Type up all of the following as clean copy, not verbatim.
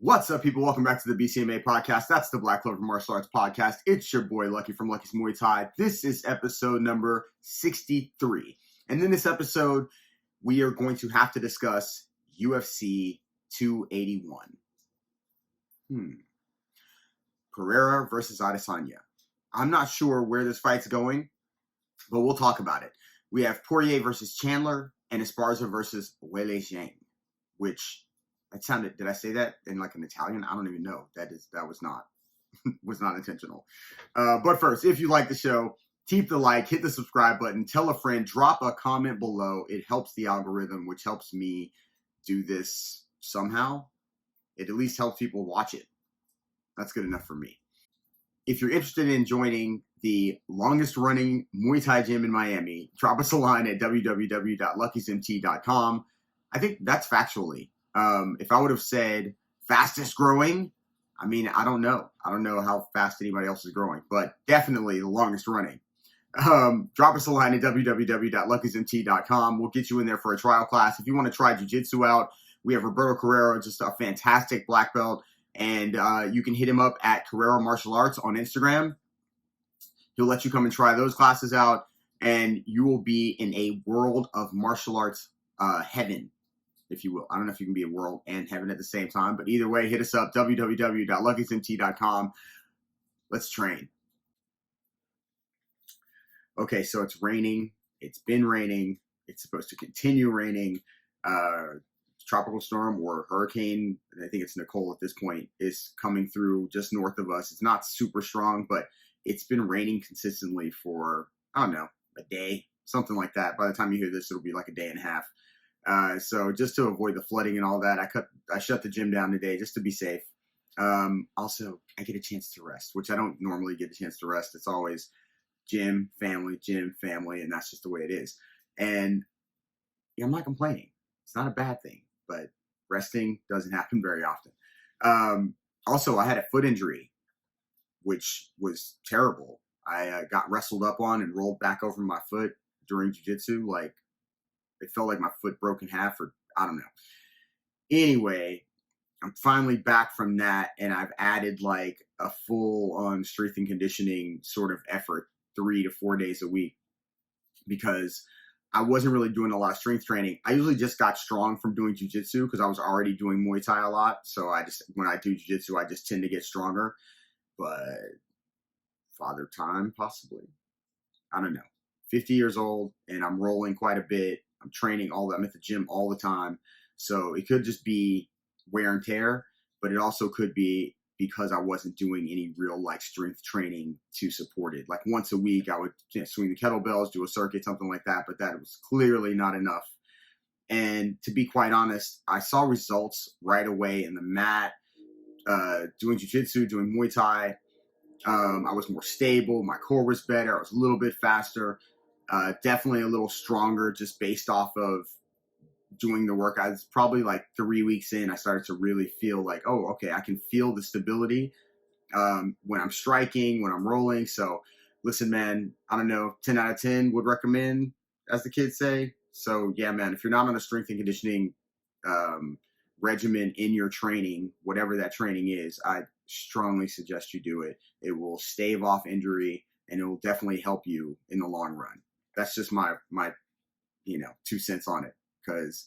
What's up, people? Welcome back to the BCMA podcast. That's the Black Clover Martial Arts podcast. It's your boy, Lucky from Lucky's Muay Thai. This is episode number 63. And in this episode, we are going to have to discuss UFC 281. Pereira versus Adesanya. I'm not sure where this fight's going, but we'll talk about it. We have Poirier versus Candler and Esparza versus Zhang, which... did I say that in like an Italian? I don't even know. That was not intentional. But first, if you like the show, keep the like, hit the subscribe button, tell a friend, drop a comment below. It helps the algorithm, which helps me do this somehow. It at least helps people watch it. That's good enough for me. If you're interested in joining the longest running Muay Thai gym in Miami, drop us a line at www.luckysmt.com. I think that's factually. If I would have said fastest growing, I mean, I don't know. I don't know how fast anybody else is growing, but definitely the longest running. Drop us a line at www.luckysmt.com. We'll get you in there for a trial class. If you want to try jiu-jitsu out, we have Roberto Carrero, just a fantastic black belt, and you can hit him up at Carrero Martial Arts on Instagram. He'll let you come and try those classes out, and you will be in a world of martial arts heaven, if you will. I don't know if you can be a world and heaven at the same time, but either way, hit us up, www.luckysmt.com. Let's train. Okay, so it's raining. It's been raining. It's supposed to continue raining. Tropical storm or hurricane, I think it's Nicole at this point, is coming through just north of us. It's not super strong, but it's been raining consistently for, I don't know, a day, something like that. By the time you hear this, it'll be like a day and a half. So just to avoid the flooding and all that, I shut the gym down today just to be safe. Also, I get a chance to rest, which I don't normally get a chance to rest. It's always gym, family, and that's just the way it is. And yeah, I'm not complaining. It's not a bad thing, but resting doesn't happen very often. Also, I had a foot injury, which was terrible. I got wrestled up on and rolled back over my foot during jiu-jitsu, like, it felt like my foot broke in half, or I don't know. Anyway, I'm finally back from that, and I've added like a full-on strength and conditioning sort of effort 3 to 4 days a week because I wasn't really doing a lot of strength training. I usually just got strong from doing jiu-jitsu because I was already doing Muay Thai a lot. So when I do jiu-jitsu, I just tend to get stronger. But father time, possibly. I don't know. 50 years old, and I'm rolling quite a bit. I'm training I'm at the gym all the time. So it could just be wear and tear, but it also could be because I wasn't doing any real like strength training to support it. Like once a week, I would swing the kettlebells, do a circuit, something like that, but that was clearly not enough. And to be quite honest, I saw results right away in the mat, doing jiu-jitsu, doing Muay Thai. I was more stable. My core was better. I was a little bit faster. Definitely a little stronger just based off of doing the work. I was probably like 3 weeks in, I started to really feel like, oh, okay, I can feel the stability when I'm striking, when I'm rolling. So listen, man, I don't know, 10 out of 10 would recommend, as the kids say. So yeah, man, if you're not on a strength and conditioning regimen in your training, whatever that training is, I strongly suggest you do it. It will stave off injury, and it will definitely help you in the long run. That's just my 2 cents on it. Because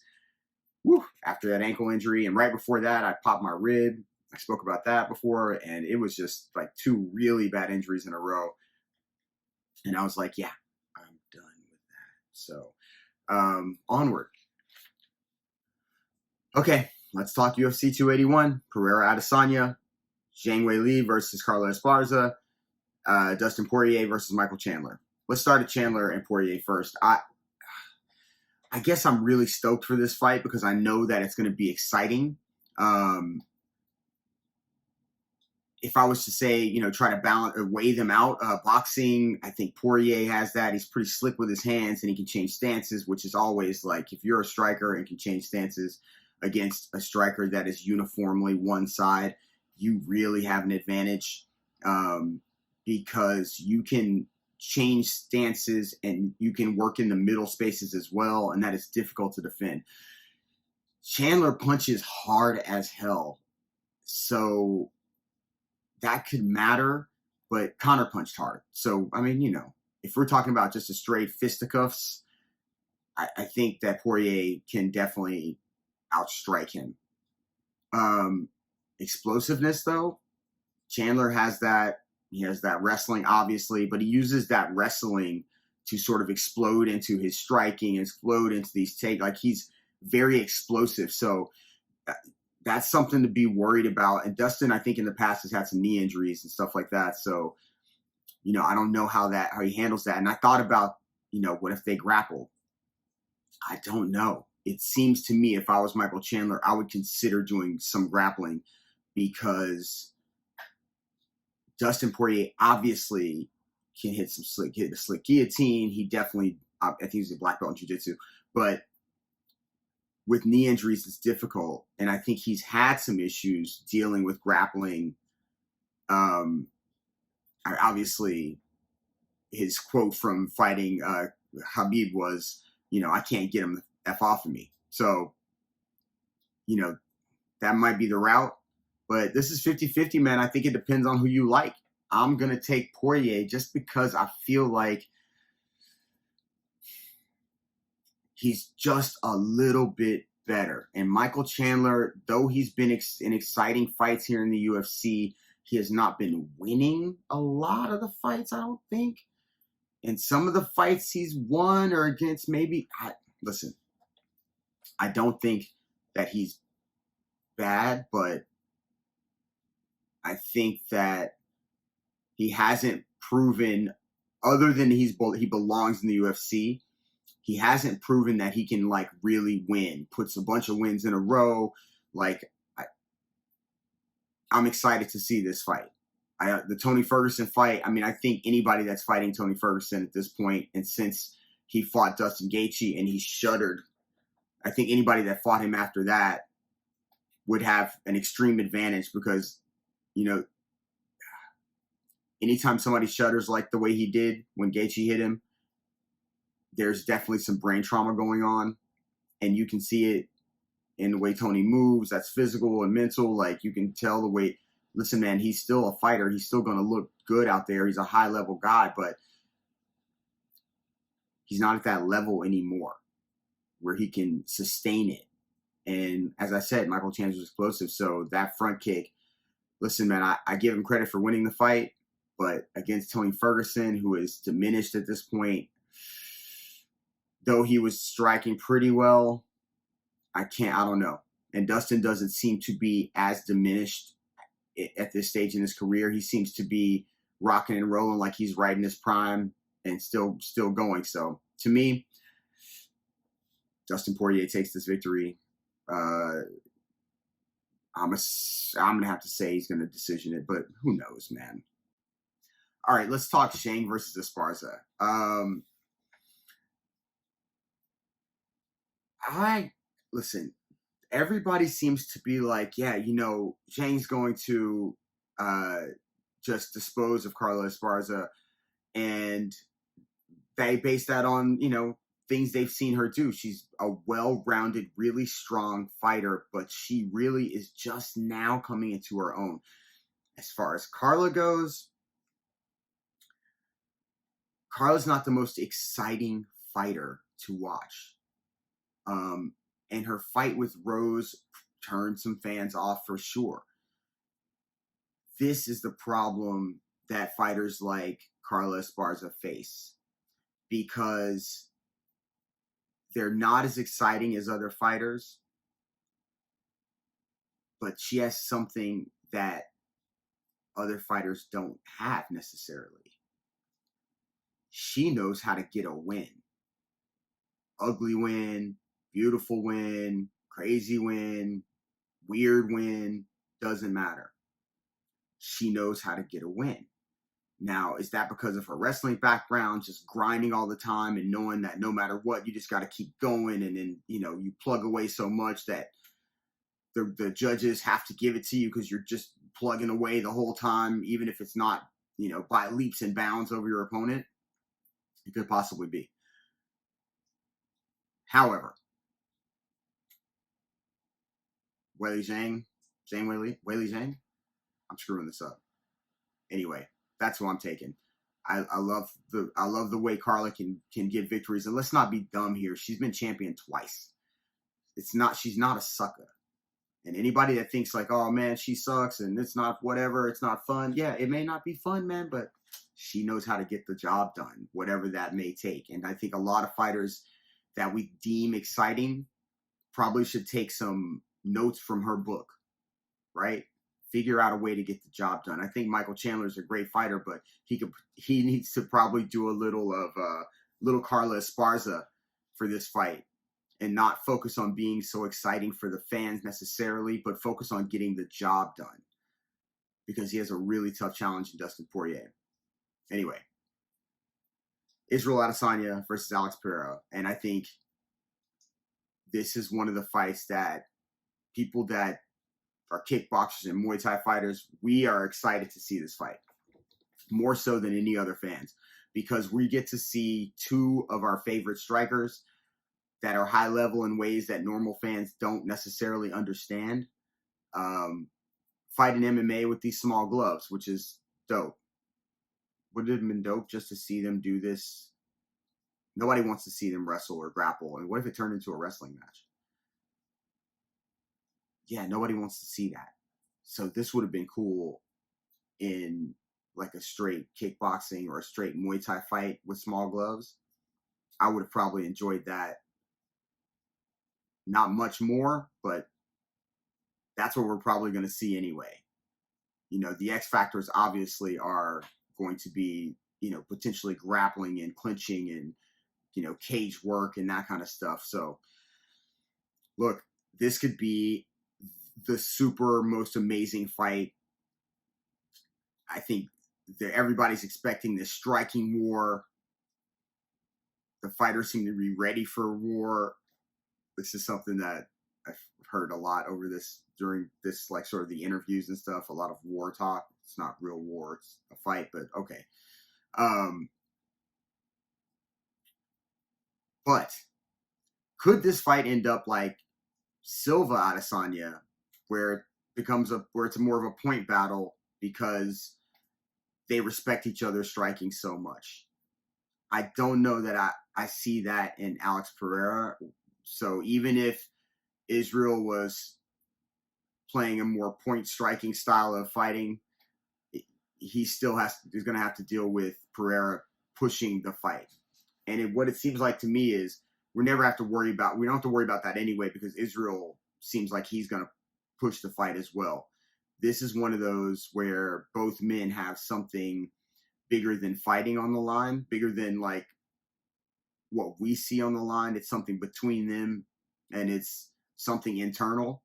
after that ankle injury, and right before that, I popped my rib. I spoke about that before, and it was just like 2 really bad injuries in a row. And I was like, yeah, I'm done with that. So onward. Okay, let's talk UFC 281. Pereira Adesanya, Zhang Weili versus Candler and Esparza, Dustin Poirier versus Michael Chandler. Let's start at Candler and Poirier first. I guess I'm really stoked for this fight because I know that it's going to be exciting. If I was to say, try to balance or weigh them out, boxing, I think Poirier has that. He's pretty slick with his hands and he can change stances, which is always like, if you're a striker and can change stances against a striker that is uniformly one side, you really have an advantage because you can change stances and you can work in the middle spaces as well, and that is difficult to defend. Chandler punches hard as hell. So that could matter, but Connor punched hard. So, I mean, if we're talking about just a straight fisticuffs, I think that Poirier can definitely outstrike him. Explosiveness, though, Chandler has that. He has that wrestling, obviously, but he uses that wrestling to sort of explode into his striking, explode into these like he's very explosive. So that's something to be worried about. And Dustin, I think in the past has had some knee injuries and stuff like that. So, I don't know how he handles that. And I thought about, what if they grapple? I don't know. It seems to me if I was Michael Chandler, I would consider doing some grappling because Dustin Poirier obviously can hit a slick guillotine. He definitely, I think he's a black belt in jiu-jitsu, but with knee injuries, it's difficult. And I think he's had some issues dealing with grappling. Obviously, his quote from fighting Khabib was, I can't get him the F off of me. So, that might be the route. But this is 50-50, man. I think it depends on who you like. I'm going to take Poirier just because I feel like he's just a little bit better. And Michael Chandler, though he's been in exciting fights here in the UFC, he has not been winning a lot of the fights, I don't think. And some of the fights he's won are against listen, I don't think that he's bad, but I think that he hasn't proven, other than he belongs in the UFC, he hasn't proven that he can really win, puts a bunch of wins in a row. I'm excited to see this fight. The Tony Ferguson fight, I think anybody that's fighting Tony Ferguson at this point, and since he fought Dustin Gaethje and he shuddered, I think anybody that fought him after that would have an extreme advantage because, anytime somebody shudders like the way he did when Gaethje hit him, there's definitely some brain trauma going on, and you can see it in the way Tony moves. That's physical and mental. You can tell the way. Listen, man, he's still a fighter. He's still going to look good out there. He's a high-level guy, but he's not at that level anymore where he can sustain it. And as I said, Michael Chandler's explosive, so that front kick. Listen, man, I give him credit for winning the fight, but against Tony Ferguson, who is diminished at this point, though he was striking pretty well, I don't know. And Dustin doesn't seem to be as diminished at this stage in his career. He seems to be rocking and rolling like he's right in his prime and still going. So to me, Dustin Poirier takes this victory. I'm gonna have to say he's gonna decision it, but who knows, man. All right, let's talk Zhang versus Esparza. Listen. Everybody seems to be like, yeah, Zhang's going to just dispose of Carla Esparza, and they base that on things they've seen her do. She's a well-rounded, really strong fighter, but she really is just now coming into her own. As far as Carla goes, Carla's not the most exciting fighter to watch. And her fight with Rose turned some fans off for sure. This is the problem that fighters like Carla Esparza face, because they're not as exciting as other fighters, but she has something that other fighters don't have necessarily. She knows how to get a win. Ugly win, beautiful win, crazy win, weird win, doesn't matter. She knows how to get a win. Now, is that because of her wrestling background, just grinding all the time and knowing that no matter what, you just got to keep going, and then, you plug away so much that the judges have to give it to you because you're just plugging away the whole time, even if it's not, by leaps and bounds over your opponent? It could possibly be. However, Weili Zhang, Weili Zhang? I'm screwing this up. Anyway, that's who I'm taking. I love the way Carla can get victories, and let's not be dumb here. She's been champion twice. She's not a sucker. And anybody that thinks like, oh man, she sucks and it's not whatever, it's not fun. Yeah, it may not be fun, man, but she knows how to get the job done, whatever that may take. And I think a lot of fighters that we deem exciting probably should take some notes from her book, right? Figure out a way to get the job done. I think Michael Chandler is a great fighter, but he needs to probably do a little Carla Esparza for this fight, and not focus on being so exciting for the fans necessarily, but focus on getting the job done, because he has a really tough challenge in Dustin Poirier. Anyway, Israel Adesanya versus Alex Pereira, and I think this is one of the fights that people that are kickboxers and Muay Thai fighters, we are excited to see this fight more so than any other fans, because we get to see two of our favorite strikers that are high level in ways that normal fans don't necessarily understand, fight in MMA with these small gloves, which is dope. Would it have been dope just to see them do this? Nobody wants to see them wrestle or grapple. And what if it turned into a wrestling match? Yeah, nobody wants to see that. So this would have been cool in like a straight kickboxing or a straight Muay Thai fight with small gloves. I would have probably enjoyed that. Not much more, but that's what we're probably going to see anyway. You know, the X factors obviously are going to be, you know, potentially grappling and clinching and, you know, cage work and that kind of stuff. So, look, this could be the super most amazing fight. I think that everybody's expecting this striking war. The fighters seem to be ready for war. This is something that I've heard a lot over this during this, like, sort of the interviews and stuff. A lot of war talk. It's not real war. It's a fight, but okay. But could this fight end up like Silva Adesanya, where it's more of a point battle because they respect each other striking so much? I don't know that I see that in Alex Pereira. So even if Israel was playing a more point striking style of fighting, he still is going to have to deal with Pereira pushing the fight. And what it seems like to me is we don't have to worry about that anyway, because Israel seems like he's going to push the fight as well. This is one of those where both men have something bigger than fighting on the line, bigger than like what we see on the line. It's something between them, and it's something internal.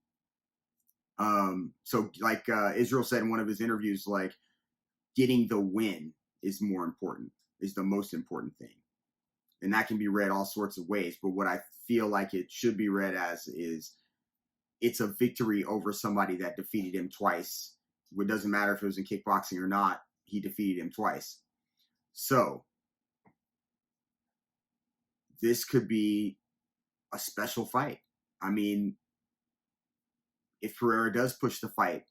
So like Israel said in one of his interviews, like getting the win is the most important thing. And that can be read all sorts of ways. But what I feel like it should be read as is it's a victory over somebody that defeated him twice. It doesn't matter if it was in kickboxing or not. He defeated him twice. So this could be a special fight. I mean, if Pereira does push the fight,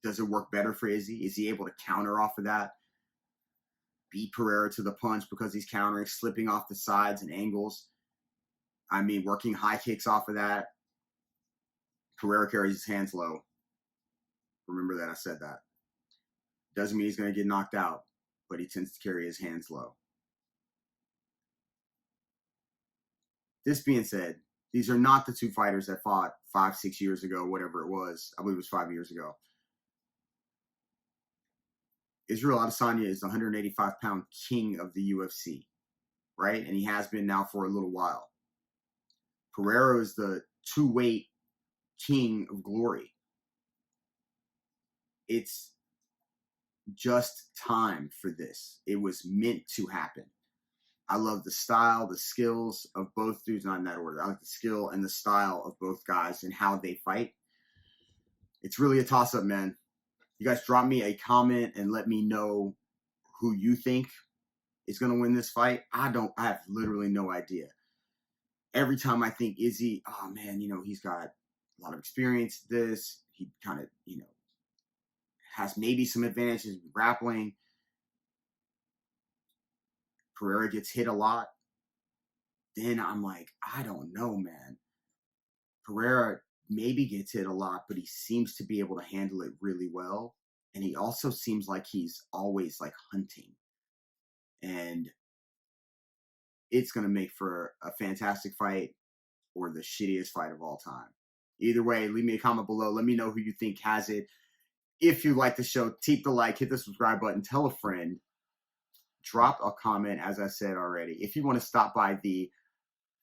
does it work better for Izzy? Is he able to counter off of that? Beat Pereira to the punch because he's countering, slipping off the sides and angles. I mean, working high kicks off of that. Pereira carries his hands low. Remember that I said that. Doesn't mean he's going to get knocked out, but he tends to carry his hands low. This being said, these are not the two fighters that fought 5-6 years ago, whatever it was. I believe it was 5 years ago. Israel Adesanya is the 185-pound king of the UFC, right? And he has been now for a little while. Pereira is the two-weight king of glory. It's just time for this. It was meant to happen. I love the style, the skills of both dudes, not in that order. I like the skill and the style of both guys and how they fight. It's really a toss-up, man. You guys drop me a comment and let me know who you think is going to win this fight. I have literally no idea. Every time I think Izzy, oh man, you know, he's got a lot of experience. he kind of, has maybe some advantages in grappling. Pereira gets hit a lot. Then I'm like, I don't know, man. Pereira maybe gets hit a lot, but he seems to be able to handle it really well. And he also seems like he's always like hunting. And it's going to make for a fantastic fight or the shittiest fight of all time. Either way, leave me a comment below. Let me know who you think has it. If you like the show, keep the like, hit the subscribe button, tell a friend, drop a comment, as I said already. If you want to stop by the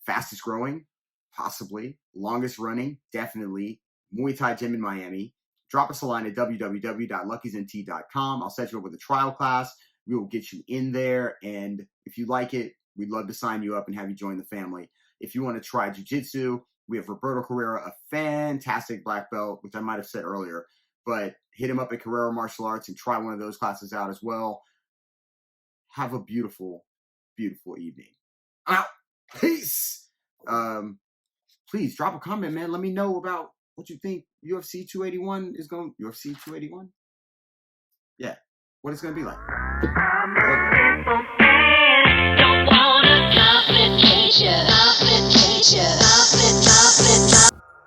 fastest growing, possibly, longest running, definitely, Muay Thai gym in Miami, drop us a line at www.luckysnt.com. I'll set you up with a trial class. We will get you in there, and if you like it, we'd love to sign you up and have you join the family. If you want to try jiu-jitsu, we have Roberto Carrera, a fantastic black belt, which I might have said earlier, but hit him up at Carrera Martial Arts and try one of those classes out as well. Have a beautiful, beautiful evening. Out. Peace. Please drop a comment, man. Let me know about what you think UFC 281 is going. UFC 281? Yeah. What it's going to be like.